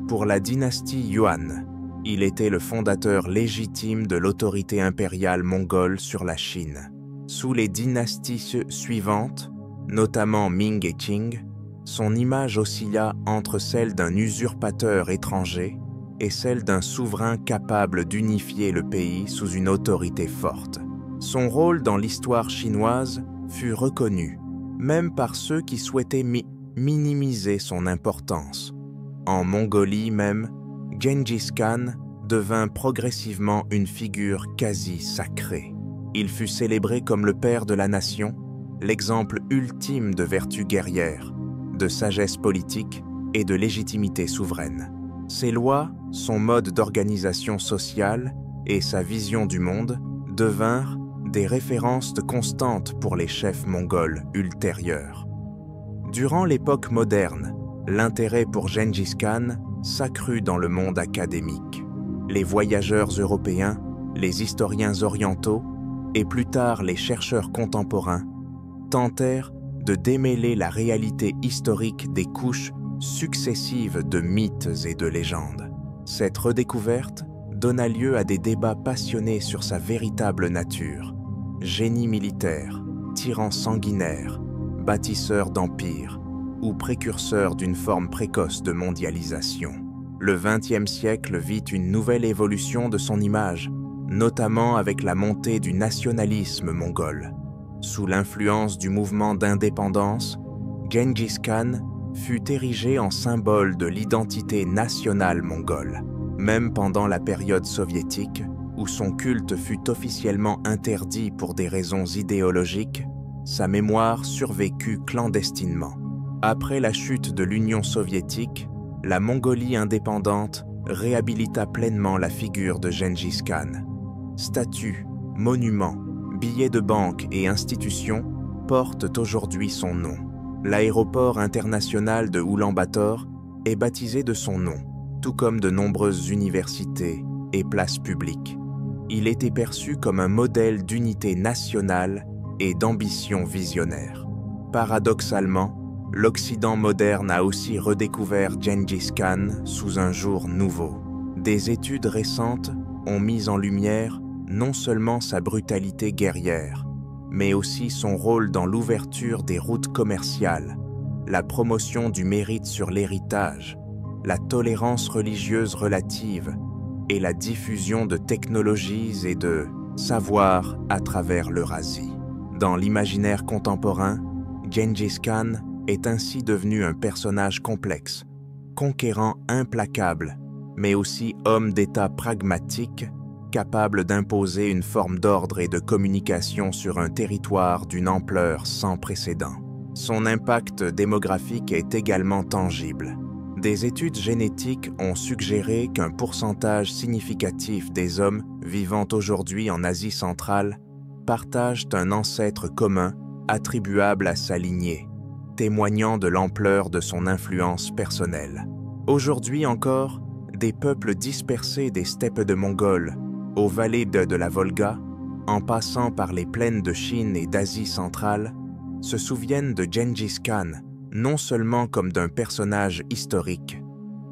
Pour la dynastie Yuan, il était le fondateur légitime de l'autorité impériale mongole sur la Chine. Sous les dynasties suivantes, notamment Ming et Qing, son image oscilla entre celle d'un usurpateur étranger et celle d'un souverain capable d'unifier le pays sous une autorité forte. Son rôle dans l'histoire chinoise fut reconnu, même par ceux qui souhaitaient minimiser son importance. En Mongolie même, Gengis Khan devint progressivement une figure quasi sacrée. Il fut célébré comme le père de la nation, l'exemple ultime de vertu guerrière, de sagesse politique et de légitimité souveraine. Ses lois, son mode d'organisation sociale et sa vision du monde devinrent des références constantes pour les chefs mongols ultérieurs. Durant l'époque moderne, l'intérêt pour Gengis Khan s'accrut dans le monde académique. Les voyageurs européens, les historiens orientaux et plus tard les chercheurs contemporains tentèrent de démêler la réalité historique des couches successives de mythes et de légendes. Cette redécouverte donna lieu à des débats passionnés sur sa véritable nature. Génie militaire, tyran sanguinaire, bâtisseur d'empire ou précurseur d'une forme précoce de mondialisation. Le XXe siècle vit une nouvelle évolution de son image, notamment avec la montée du nationalisme mongol. Sous l'influence du mouvement d'indépendance, Gengis Khan fut érigé en symbole de l'identité nationale mongole, même pendant la période soviétique, où son culte fut officiellement interdit pour des raisons idéologiques, sa mémoire survécut clandestinement. Après la chute de l'Union soviétique, la Mongolie indépendante réhabilita pleinement la figure de Gengis Khan. Statues, monuments, billets de banque et institutions portent aujourd'hui son nom. L'aéroport international de Oulan-Bator est baptisé de son nom, tout comme de nombreuses universités et places publiques. Il était perçu comme un modèle d'unité nationale et d'ambition visionnaire. Paradoxalement, l'Occident moderne a aussi redécouvert Gengis Khan sous un jour nouveau. Des études récentes ont mis en lumière non seulement sa brutalité guerrière, mais aussi son rôle dans l'ouverture des routes commerciales, la promotion du mérite sur l'héritage, la tolérance religieuse relative et la diffusion de technologies et de savoirs à travers l'Eurasie. Dans l'imaginaire contemporain, Gengis Khan est ainsi devenu un personnage complexe, conquérant implacable, mais aussi homme d'État pragmatique, capable d'imposer une forme d'ordre et de communication sur un territoire d'une ampleur sans précédent. Son impact démographique est également tangible. Des études génétiques ont suggéré qu'un pourcentage significatif des hommes vivant aujourd'hui en Asie centrale partagent un ancêtre commun attribuable à sa lignée, témoignant de l'ampleur de son influence personnelle. Aujourd'hui encore, des peuples dispersés des steppes de Mongols aux vallées de la Volga, en passant par les plaines de Chine et d'Asie centrale, se souviennent de Gengis Khan non seulement comme d'un personnage historique,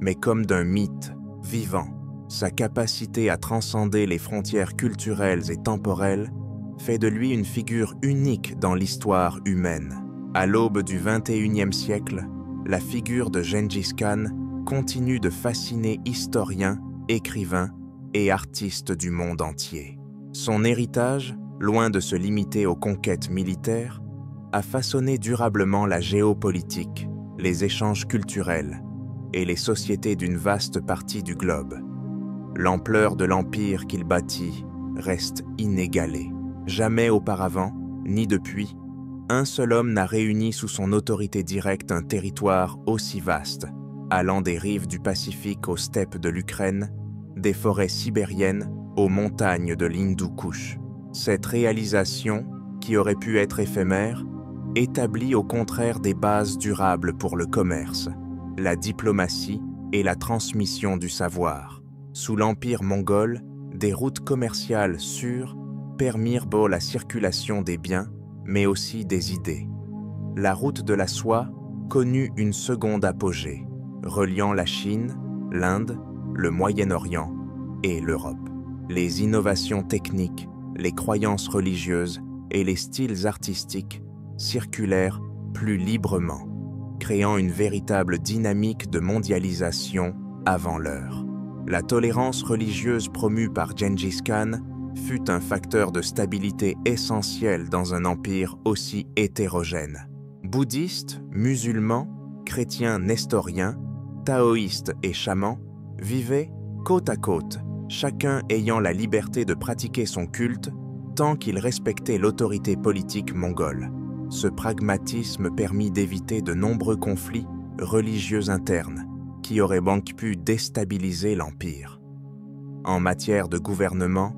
mais comme d'un mythe vivant. Sa capacité à transcender les frontières culturelles et temporelles fait de lui une figure unique dans l'histoire humaine. À l'aube du XXIe siècle, la figure de Gengis Khan continue de fasciner historiens, écrivains et artistes du monde entier. Son héritage, loin de se limiter aux conquêtes militaires, a façonné durablement la géopolitique, les échanges culturels et les sociétés d'une vaste partie du globe. L'ampleur de l'empire qu'il bâtit reste inégalée. Jamais auparavant, ni depuis, un seul homme n'a réuni sous son autorité directe un territoire aussi vaste, allant des rives du Pacifique aux steppes de l'Ukraine, des forêts sibériennes aux montagnes de l'Hindou-Kush. Cette réalisation, qui aurait pu être éphémère, établit au contraire des bases durables pour le commerce, la diplomatie et la transmission du savoir. Sous l'empire mongol, des routes commerciales sûres permirent la circulation des biens, mais aussi des idées. La route de la soie connut une seconde apogée, reliant la Chine, l'Inde, le Moyen-Orient et l'Europe. Les innovations techniques, les croyances religieuses et les styles artistiques circulèrent plus librement, créant une véritable dynamique de mondialisation avant l'heure. La tolérance religieuse promue par Gengis Khan fut un facteur de stabilité essentiel dans un empire aussi hétérogène. Bouddhistes, musulmans, chrétiens nestoriens, taoïstes et chamans vivaient côte à côte, chacun ayant la liberté de pratiquer son culte tant qu'il respectait l'autorité politique mongole. Ce pragmatisme permit d'éviter de nombreux conflits religieux internes qui auraient pu déstabiliser l'empire. En matière de gouvernement,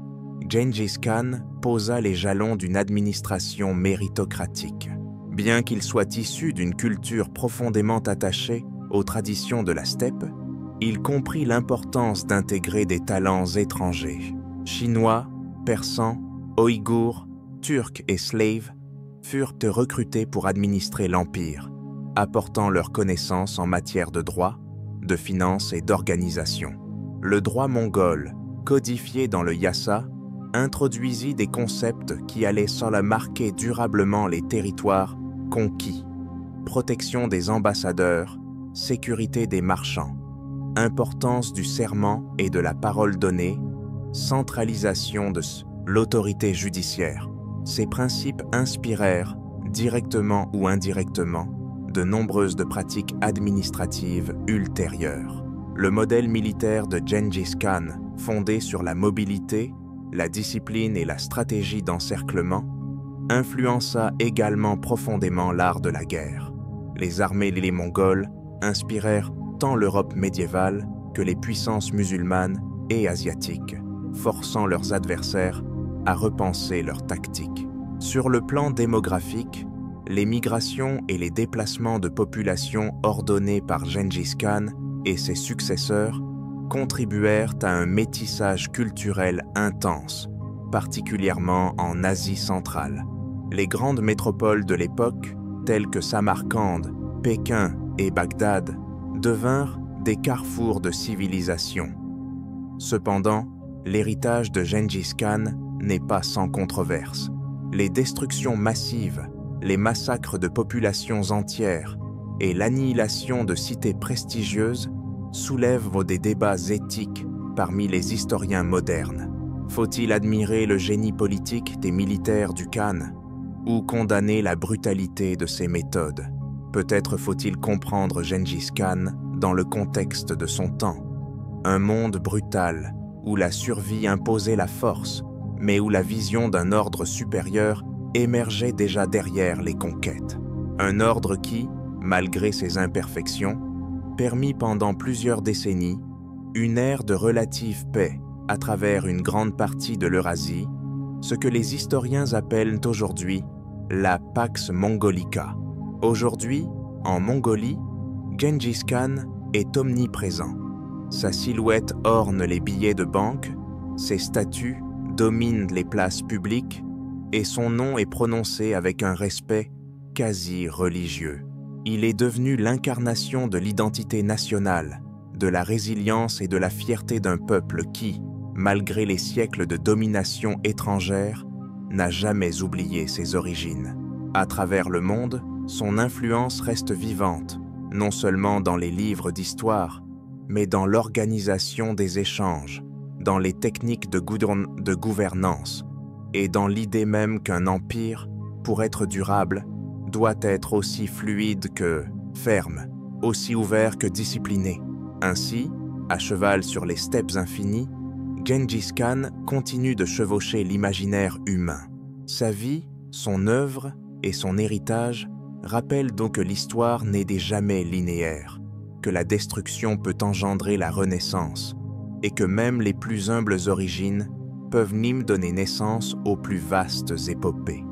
Gengis Khan posa les jalons d'une administration méritocratique. Bien qu'il soit issu d'une culture profondément attachée aux traditions de la steppe, il comprit l'importance d'intégrer des talents étrangers. Chinois, Persans, Ouïghours, Turcs et Slaves furent recrutés pour administrer l'empire, apportant leurs connaissances en matière de droit, de finance et d'organisation. Le droit mongol, codifié dans le Yasa, introduisit des concepts qui allaient marquer durablement les territoires conquis, protection des ambassadeurs, sécurité des marchands, importance du serment et de la parole donnée, centralisation de l'autorité judiciaire. Ces principes inspirèrent, directement ou indirectement, de nombreuses pratiques administratives ultérieures. Le modèle militaire de Gengis Khan, fondé sur la mobilité, la discipline et la stratégie d'encerclement, influença également profondément l'art de la guerre. Les armées les Mongols inspirèrent tant l'Europe médiévale que les puissances musulmanes et asiatiques, forçant leurs adversaires à repenser leurs tactiques. Sur le plan démographique, les migrations et les déplacements de population ordonnés par Gengis Khan et ses successeurs contribuèrent à un métissage culturel intense, particulièrement en Asie centrale. Les grandes métropoles de l'époque, telles que Samarcande, Pékin et Bagdad, devinrent des carrefours de civilisation. Cependant, l'héritage de Gengis Khan n'est pas sans controverse. Les destructions massives, les massacres de populations entières et l'annihilation de cités prestigieuses soulèvent des débats éthiques parmi les historiens modernes. Faut-il admirer le génie politique des militaires du Khan ou condamner la brutalité de ses méthodes? Peut-être faut-il comprendre Gengis Khan dans le contexte de son temps. Un monde brutal où la survie imposait la force, mais où la vision d'un ordre supérieur émergeait déjà derrière les conquêtes. Un ordre qui, malgré ses imperfections, permit pendant plusieurs décennies une ère de relative paix à travers une grande partie de l'Eurasie, ce que les historiens appellent aujourd'hui la Pax Mongolica. Aujourd'hui, en Mongolie, Gengis Khan est omniprésent. Sa silhouette orne les billets de banque, ses statues dominent les places publiques et son nom est prononcé avec un respect quasi religieux. Il est devenu l'incarnation de l'identité nationale, de la résilience et de la fierté d'un peuple qui, malgré les siècles de domination étrangère, n'a jamais oublié ses origines. À travers le monde, son influence reste vivante, non seulement dans les livres d'histoire, mais dans l'organisation des échanges, dans les techniques de gouvernance et dans l'idée même qu'un empire, pour être durable, doit être aussi fluide que ferme, aussi ouvert que discipliné. Ainsi, à cheval sur les steppes infinies, Gengis Khan continue de chevaucher l'imaginaire humain. Sa vie, son œuvre et son héritage rappellent donc que l'histoire n'est jamais linéaire, que la destruction peut engendrer la renaissance, et que même les plus humbles origines peuvent même donner naissance aux plus vastes épopées.